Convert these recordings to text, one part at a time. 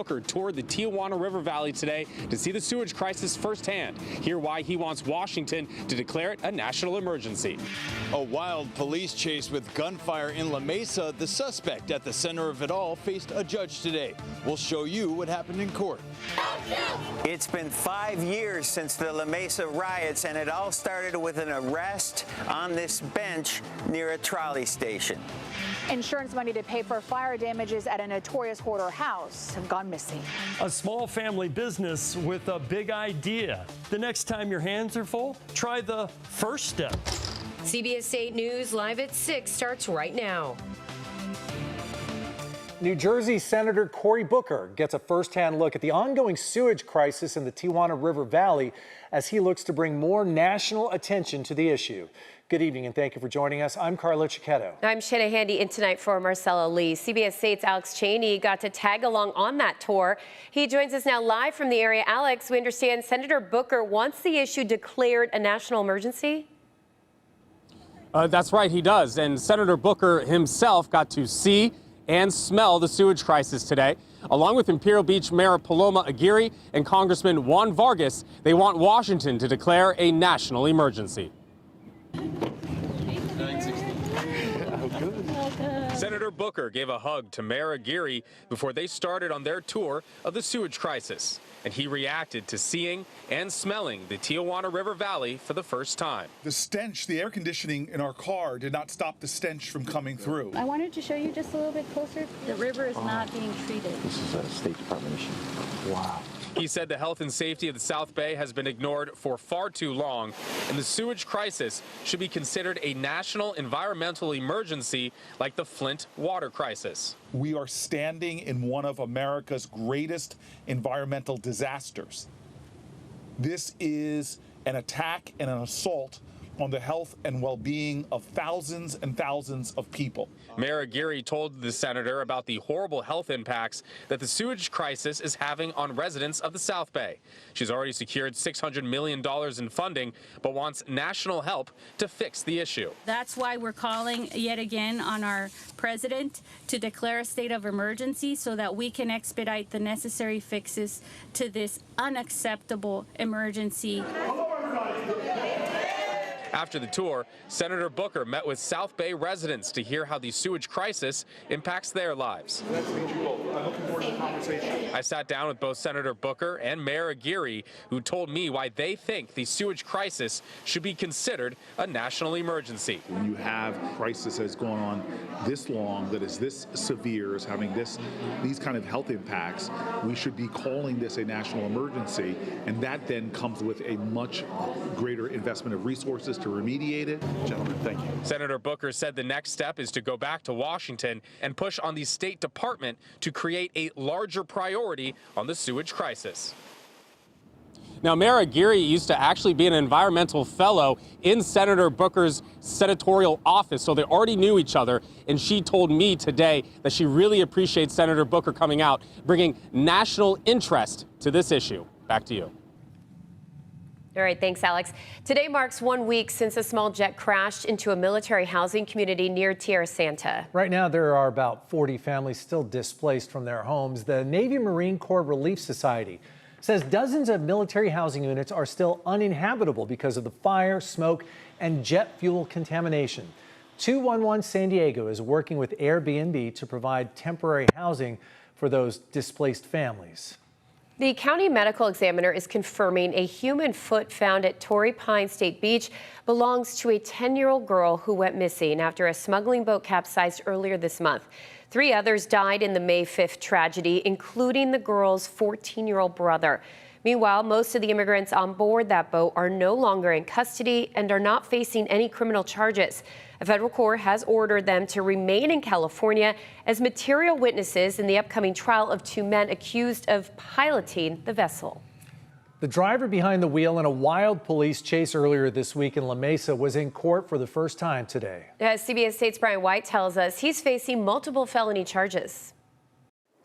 Booker toured the Tijuana River Valley today to see the sewage crisis firsthand. Hear why he wants Washington to declare it a national emergency. A wild police chase with gunfire in La Mesa. The suspect at the center of it all faced a judge today. We'll show you what happened in court. It's been 5 years since the La Mesa riots, and it all started with an arrest on this bench near a trolley station. Insurance money to pay for fire damages at a notorious hoarder house have gone missing. A small family business with a big idea. The next time your hands are full, try the first step. CBS 8 News live at 6 starts right now. New Jersey Senator Cory Booker gets a first-hand look at the ongoing sewage crisis in the Tijuana River Valley as he looks to bring more national attention to the issue. Good evening and thank you for joining us. I'm Carla Chiquetto. I'm Shanna Handy in tonight for Marcella Lee. CBS 8's Alex Cheney got to tag along on that tour. He joins us now live from the area. Alex, we understand Senator Booker wants the issue declared a national emergency? That's right, he does. And Senator Booker himself got to see and smell the sewage crisis today. Along with Imperial Beach Mayor Paloma Aguirre and Congressman Juan Vargas, they want Washington to declare a national emergency. Senator Booker gave a hug to Mayor Aguirre before they started on their tour of the sewage crisis, and he reacted to seeing and smelling the Tijuana River Valley for the first time. The stench, the air conditioning in our car did not stop the stench from coming through. I wanted to show you just a little bit closer. The river is not being treated. This is a State Department issue. Wow. He said the health and safety of the South Bay has been ignored for far too long, and the sewage crisis should be considered a national environmental emergency like the Flint water crisis. We are standing in one of America's greatest environmental disasters. This is an attack and an assault on the health and well-being of thousands and thousands of people. Mayor Aguirre told the senator about the horrible health impacts that the sewage crisis is having on residents of the South Bay. She's already secured $600 million in funding, but wants national help to fix the issue. That's why we're calling yet again on our president to declare a state of emergency so that we can expedite the necessary fixes to this unacceptable emergency. After the tour, Senator Booker met with South Bay residents to hear how the sewage crisis impacts their lives. Nice to meet you both. I'm looking forward to the conversation. I sat down with both Senator Booker and Mayor Aguirre, who told me why they think the sewage crisis should be considered a national emergency. When you have a crisis that's going on this long, that is this severe, is having these kind of health impacts, we should be calling this a national emergency, and that then comes with a much greater investment of resources to remediate it. Gentlemen, thank you. Senator Booker said the next step is to go back to Washington and push on the State Department to create a larger priority on the sewage crisis. Now, Mayor Aguirre used to actually be an environmental fellow in Senator Booker's senatorial office, so they already knew each other, and she told me today that she really appreciates Senator Booker coming out, bringing national interest to this issue. Back to you. All right, thanks, Alex. Today marks 1 week since a small jet crashed into a military housing community near Tierra Santa. Right now, there are about 40 families still displaced from their homes. The Navy Marine Corps Relief Society says dozens of military housing units are still uninhabitable because of the fire, smoke, and jet fuel contamination. 211 San Diego is working with Airbnb to provide temporary housing for those displaced families. The county medical examiner is confirming a human foot found at Torrey Pine State Beach belongs to a 10-year-old girl who went missing after a smuggling boat capsized earlier this month. 3 others died in the May 5th tragedy, including the girl's 14-year-old brother. Meanwhile, most of the immigrants on board that boat are no longer in custody and are not facing any criminal charges. A federal court has ordered them to remain in California as material witnesses in the upcoming trial of 2 men accused of piloting the vessel. The driver behind the wheel in a wild police chase earlier this week in La Mesa was in court for the first time today. As CBS 8's Brian White tells us, he's facing multiple felony charges.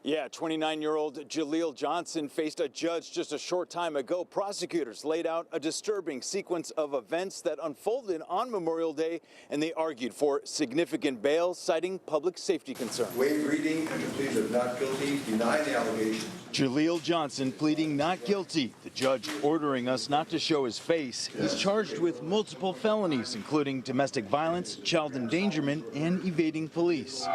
Yeah, 29-year-old Jal Johnson faced a judge just a short time ago. Prosecutors laid out a disturbing sequence of events that unfolded on Memorial Day, and they argued for significant bail, citing public safety concerns. Waive reading and the pleas of not guilty, deny the allegations. Jal Johnson pleading not guilty. The judge ordering us not to show his face. He's charged with multiple felonies, including domestic violence, child endangerment, and evading police.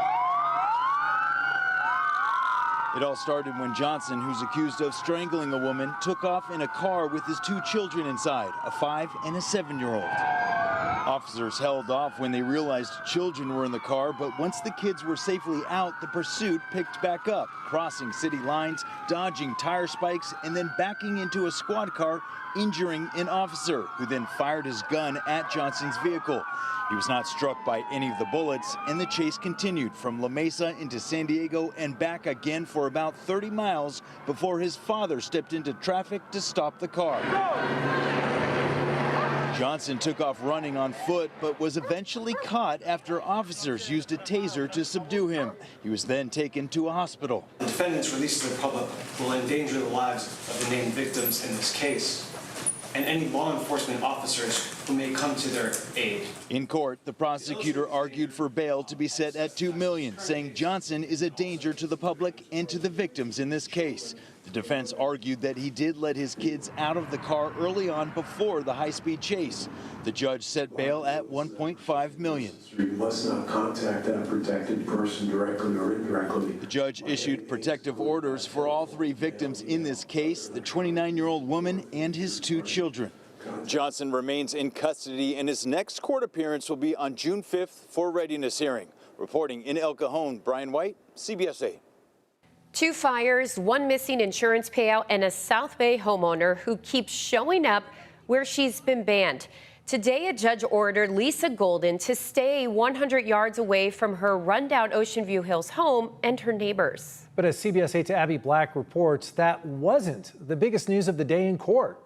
It all started when Johnson, who's accused of strangling a woman, took off in a car with his 2 children inside, a 5- and a 7-year-old. Officers held off when they realized children were in the car, but once the kids were safely out, the pursuit picked back up, crossing city lines, dodging tire spikes, and then backing into a squad car, injuring an officer, who then fired his gun at Johnson's vehicle. He was not struck by any of the bullets, and the chase continued from La Mesa into San Diego and back again for about 30 miles before his father stepped into traffic to stop the car. Johnson took off running on foot, but was eventually caught after officers used a taser to subdue him. He was then taken to a hospital. The defendant's release to the public will endanger the lives of the named victims in this case, and any law enforcement officers who may come to their aid. In court, the prosecutor argued for bail to be set at $2 million, saying Johnson is a danger to the public and to the victims in this case. The defense argued that he did let his kids out of the car early on before the high-speed chase. The judge set bail at $1.5 million. You must not contact that protected person directly or indirectly. The judge issued protective orders for all 3 victims in this case, the 29-year-old woman and his 2 children. Johnson remains in custody, and his next court appearance will be on June 5th for a readiness hearing. Reporting in El Cajon, Brian White, CBS 8. 2 fires, 1 missing insurance payout, and a South Bay homeowner who keeps showing up where she's been banned. Today, a judge ordered Lisa Golden to stay 100 yards away from her rundown Ocean View Hills home and her neighbors. But as CBS 8's Abby Black reports, that wasn't the biggest news of the day in court.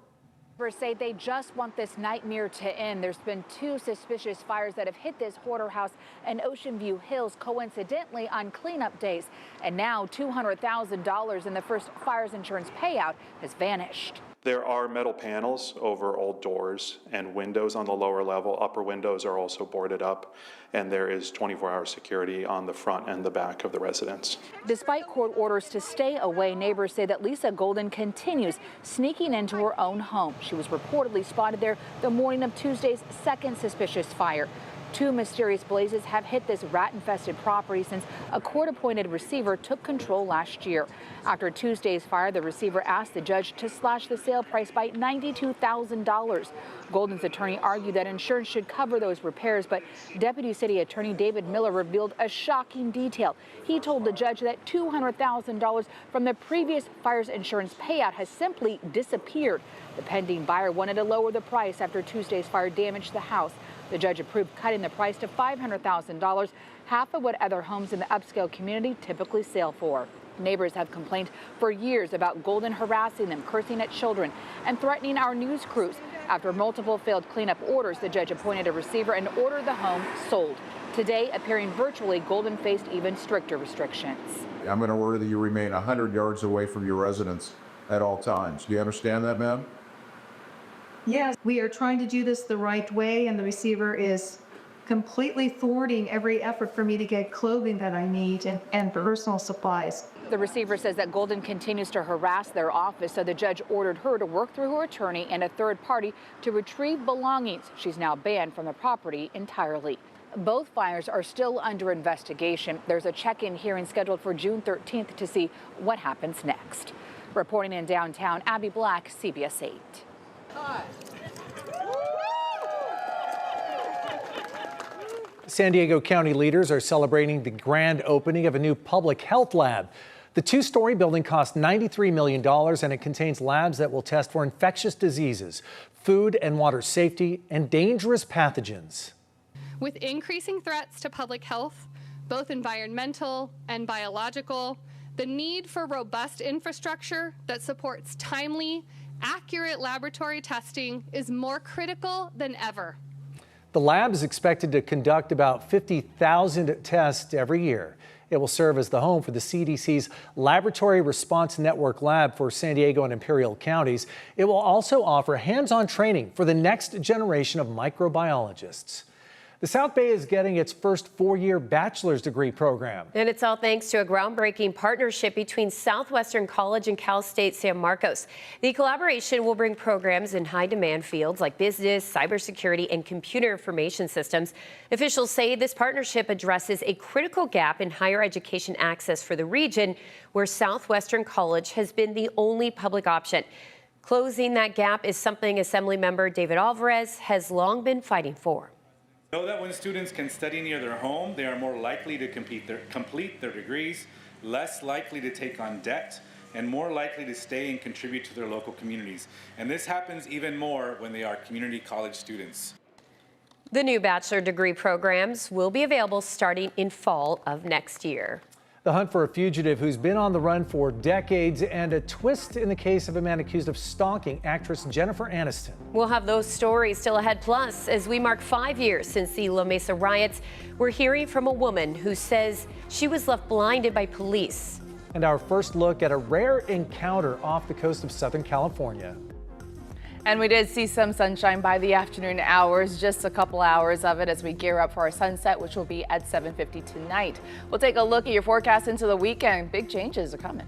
Say they just want this nightmare to end. There's been 2 suspicious fires that have hit this hoarder house in Ocean View Hills, coincidentally on cleanup days. And now $200,000 in the first fire's insurance payout has vanished. There are metal panels over old doors and windows on the lower level. Upper windows are also boarded up, and there is 24-hour security on the front and the back of the residence. Despite court orders to stay away, neighbors say that Lisa Golden continues sneaking into her own home. She was reportedly spotted there the morning of Tuesday's second suspicious fire. 2 mysterious blazes have hit this rat-infested property since a court-appointed receiver took control last year. After Tuesday's fire, the receiver asked the judge to slash the sale price by $92,000. Golden's attorney argued that insurance should cover those repairs, but Deputy City Attorney David Miller revealed a shocking detail. He told the judge that $200,000 from the previous fire's insurance payout has simply disappeared. The pending buyer wanted to lower the price after Tuesday's fire damaged the house. The judge approved cutting the price to $500,000, half of what other homes in the upscale community typically sell for. Neighbors have complained for years about Golden harassing them, cursing at children, and threatening our news crews. After multiple failed cleanup orders, the judge appointed a receiver and ordered the home sold. Today, appearing virtually, Golden faced even stricter restrictions. I'm going to order that you remain 100 yards away from your residence at all times. Do you understand that, ma'am? Yes, we are trying to do this the right way, and the receiver is completely thwarting every effort for me to get clothing that I need and personal supplies. The receiver says that Golden continues to harass their office, so the judge ordered her to work through her attorney and a third party to retrieve belongings. She's now banned from the property entirely. Both fires are still under investigation. There's a check-in hearing scheduled for June 13th to see what happens next. Reporting in downtown, Abby Black, CBS 8. San Diego County leaders are celebrating the grand opening of a new public health lab. The 2-story building cost $93 million, and it contains labs that will test for infectious diseases, food and water safety, and dangerous pathogens. With increasing threats to public health, both environmental and biological, the need for robust infrastructure that supports timely, accurate laboratory testing is more critical than ever. The lab is expected to conduct about 50,000 tests every year. It will serve as the home for the CDC's Laboratory Response Network Lab for San Diego and Imperial counties. It will also offer hands-on training for the next generation of microbiologists. The South Bay is getting its first four-year bachelor's degree program. And it's all thanks to a groundbreaking partnership between Southwestern College and Cal State San Marcos. The collaboration will bring programs in high-demand fields like business, cybersecurity, and computer information systems. Officials say this partnership addresses a critical gap in higher education access for the region, where Southwestern College has been the only public option. Closing that gap is something Assemblymember David Alvarez has long been fighting for. Know that when students can study near their home, they are more likely to complete their degrees, less likely to take on debt, and more likely to stay and contribute to their local communities. And this happens even more when they are community college students. The new bachelor degree programs will be available starting in fall of next year. The hunt for a fugitive who's been on the run for decades, and a twist in the case of a man accused of stalking actress Jennifer Aniston. We'll have those stories still ahead. Plus, as we mark 5 years since the La Mesa riots, we're hearing from a woman who says she was left blinded by police. And our first look at a rare encounter off the coast of Southern California. And we did see some sunshine by the afternoon hours, just a couple hours of it as we gear up for our sunset, which will be at 7:50 tonight. We'll take a look at your forecast into the weekend. Big changes are coming.